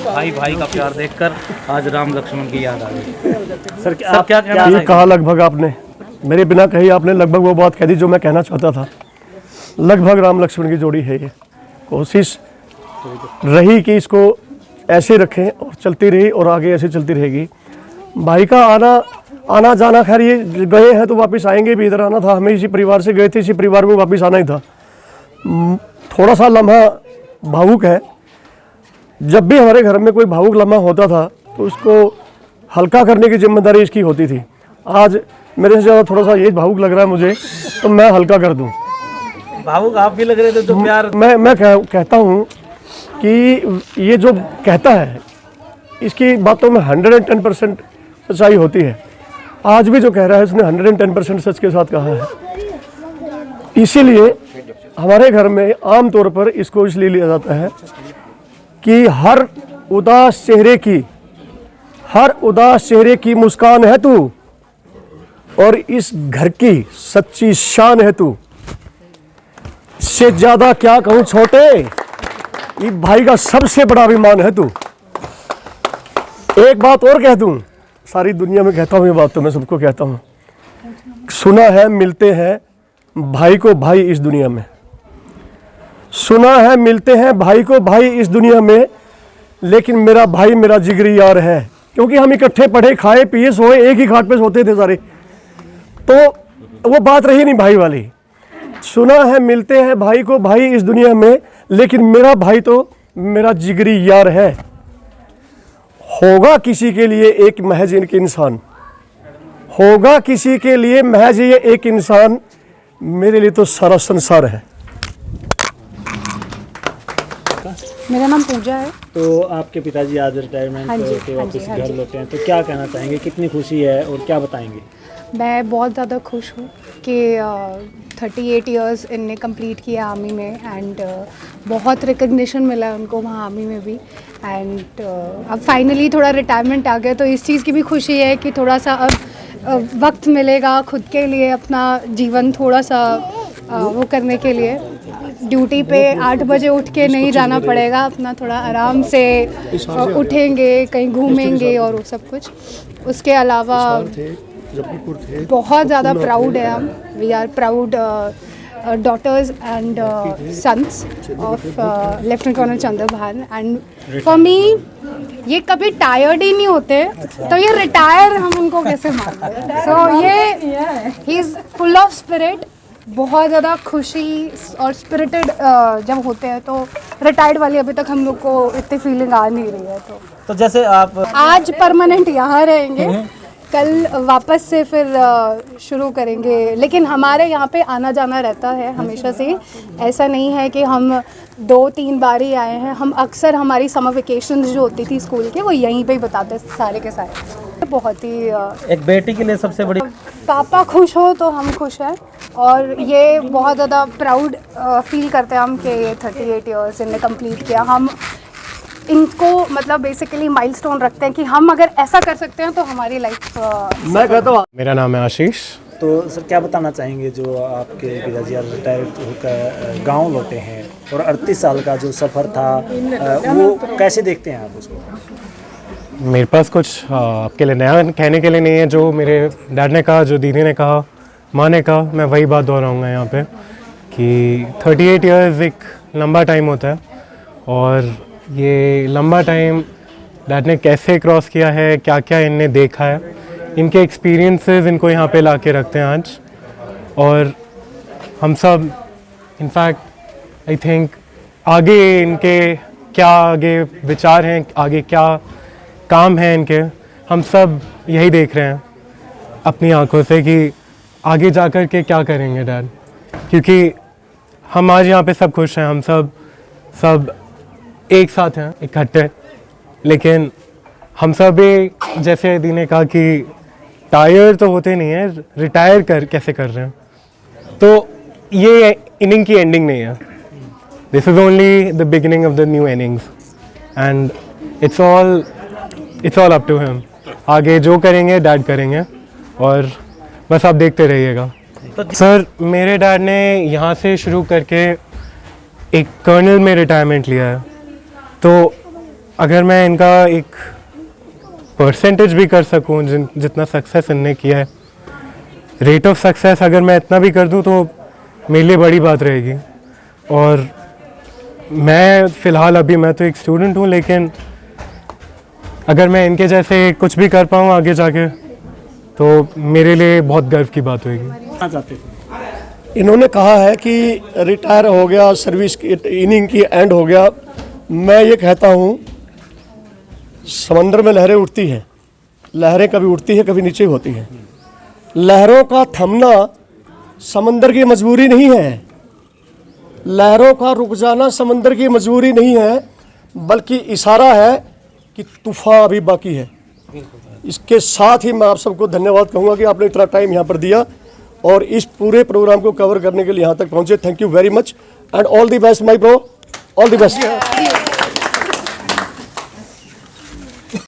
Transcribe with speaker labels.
Speaker 1: भाई भाई का प्यार देखकर आज राम लक्ष्मण की याद आ गई। सर
Speaker 2: क्या कहना ये कहा लगभग आपने, मेरे बिना कही आपने लगभग वो बात कह दी जो मैं कहना चाहता था। लगभग राम लक्ष्मण की जोड़ी है ये। कोशिश रही कि इसको ऐसे रखें और चलती रही और आगे ऐसे चलती रहेगी। भाई का आना जाना, खैर ये गए हैं तो वापस आएंगे भी, इधर आना था, हमें इसी परिवार से गए थे, इसी परिवार में वापस आना ही था। थोड़ा सा लम्हा भावुक है। जब भी हमारे घर में कोई भावुक लम्हा होता था तो उसको हल्का करने की जिम्मेदारी इसकी होती थी। आज मेरे से ज़्यादा थोड़ा सा ये भावुक लग रहा है मुझे, तो मैं हल्का कर दूं।
Speaker 1: भावुक आप भी लग रहे थे तो प्यार
Speaker 2: मैं कहता हूं कि ये जो कहता है इसकी बातों में 110% सच्चाई होती है। आज भी जो कह रहा है उसने 110% सच के साथ कहा है। इसीलिए हमारे घर में आम तौर पर इसको इसलिए लिया जाता है कि हर उदास चेहरे की मुस्कान है तू, और इस घर की सच्ची शान है तू। इससे ज्यादा क्या कहूं छोटे, ये भाई का सबसे बड़ा अभिमान है तू। एक बात और कह दूं, सारी दुनिया में कहता हूं ये बात, तो मैं सबको कहता हूं, सुना है मिलते हैं भाई को भाई इस दुनिया में, सुना है मिलते हैं भाई को भाई इस दुनिया में, लेकिन मेरा भाई मेरा जिगरी यार है। क्योंकि हम इकट्ठे पढ़े खाए पिए सोए, एक ही खाट पे सोते थे सारे, तो वो बात रही नहीं भाई वाली। सुना है मिलते हैं भाई को भाई इस दुनिया में, लेकिन मेरा भाई तो मेरा जिगरी यार है। होगा किसी के लिए एक महज इनके इंसान, होगा किसी के लिए महज ये एक इंसान, मेरे लिए तो सारा संसार है।
Speaker 3: मेरा नाम पूजा है।
Speaker 1: तो आपके पिताजी आज रिटायरमेंट के वापस घर लौटे हैं, तो क्या कहना चाहेंगे, कितनी खुशी है और क्या बताएंगे?
Speaker 3: मैं बहुत ज़्यादा खुश हूँ कि 38 इयर्स इनने कंप्लीट किया आर्मी में, एंड बहुत रिकग्निशन मिला है उनको वहाँ आर्मी में भी, एंड अब फाइनली थोड़ा रिटायरमेंट आ गया, तो इस चीज़ की भी खुशी है कि थोड़ा सा अब वक्त मिलेगा खुद के लिए, अपना जीवन थोड़ा सा वो करने के लिए। ड्यूटी पे 8 बजे उठ के नहीं जाना पड़ेगा, अपना थोड़ा आराम से उठेंगे, कहीं घूमेंगे और वो सब कुछ। उसके अलावा बहुत ज़्यादा प्राउड है हम, we are proud daughters and sons of Lieutenant Colonel Chandrabhan, and for me ये कभी टायर्ड ही नहीं होते, तो ये रिटायर हम उनको कैसे मानते। सो ये he is full of spirit, बहुत ज़्यादा खुशी और स्पिरिटेड जब होते हैं, तो रिटायर्ड वाली अभी तक हम लोग को इतनी फीलिंग आ नहीं रही है। तो
Speaker 1: जैसे आप
Speaker 3: आज परमानेंट यहाँ रहेंगे, कल वापस से फिर शुरू करेंगे, लेकिन हमारे यहाँ पे आना जाना रहता है हमेशा से। ऐसा नहीं है कि हम 2-3 बार ही आए हैं, हम अक्सर हमारी समर वेकेशन जो होती थी स्कूल के, वो यहीं पे ही बताते सारे के सारे। बहुत ही
Speaker 1: एक बेटी के लिए सबसे बड़ी,
Speaker 3: पापा खुश हो तो हम खुश हैं, और ये बहुत ज़्यादा प्राउड फील करते हैं हम कि ये 38 इयर्स इनने कंप्लीट किया। हम इनको मतलब बेसिकली माइलस्टोन रखते हैं कि हम अगर ऐसा कर सकते हैं तो हमारी लाइफ।
Speaker 2: मैं कहता हूँ,
Speaker 4: मेरा नाम है आशीष।
Speaker 1: तो सर क्या बताना चाहेंगे जो आपके पिताजी रिटायर होकर गांव लौटे हैं और 38 साल का जो सफ़र था, वो कैसे देखते हैं आप उसको?
Speaker 4: मेरे पास कुछ आपके लिए नया कहने के लिए नहीं है। जो मेरे डैड ने कहा, जो दीदी ने कहा, माँ ने कहा, मैं वही बात दोहराऊंगा यहाँ पे कि 38 इयर्स एक लंबा टाइम होता है, और ये लंबा टाइम डैड ने कैसे क्रॉस किया है, क्या क्या इनने देखा है, इनके एक्सपीरियंसेस इनको यहाँ पे ला के रखते हैं आज। और हम सब इनफैक्ट आई थिंक आगे इनके क्या आगे विचार हैं, आगे क्या काम है इनके, हम सब यही देख रहे हैं अपनी आंखों से कि आगे जाकर के क्या करेंगे डैड। क्योंकि हम आज यहाँ पे सब खुश हैं, हम सब एक साथ हैं इकट्ठे, लेकिन हम सब भी जैसे दी ने कहा कि टायर तो होते नहीं है, रिटायर कैसे कर रहे हैं। तो ये इनिंग की एंडिंग नहीं है, this is only the beginning of the new innings, and it's all up to him. आगे जो करेंगे डैड करेंगे, और बस आप देखते रहिएगा। सर मेरे डैड ने यहाँ से शुरू करके एक कर्नल में रिटायरमेंट लिया है, तो अगर मैं इनका एक परसेंटेज भी कर सकूं जितना सक्सेस इनने किया है, रेट ऑफ सक्सेस अगर मैं इतना भी कर दूं तो मेरे लिए बड़ी बात रहेगी। और मैं फ़िलहाल अभी मैं तो एक स्टूडेंट हूं, लेकिन अगर मैं इनके जैसे कुछ भी कर पाऊँ आगे जाके तो मेरे लिए बहुत गर्व की बात होगी।
Speaker 1: कहना चाहते थे?
Speaker 2: इन्होंने कहा है कि रिटायर हो गया, सर्विस की इनिंग की एंड हो गया। मैं ये कहता हूँ, समंदर में लहरें उठती हैं, लहरें कभी उठती है कभी नीचे होती हैं। लहरों का थमना समंदर की मजबूरी नहीं है, लहरों का रुक जाना समंदर की मजबूरी नहीं है, बल्कि इशारा है कि तूफान अभी बाकी है। इसके साथ ही मैं आप सबको धन्यवाद कहूँगा कि आपने इतना टाइम यहाँ पर दिया और इस पूरे प्रोग्राम को कवर करने के लिए यहाँ तक पहुँचे। Thank you very much and all the best my bro, all the best.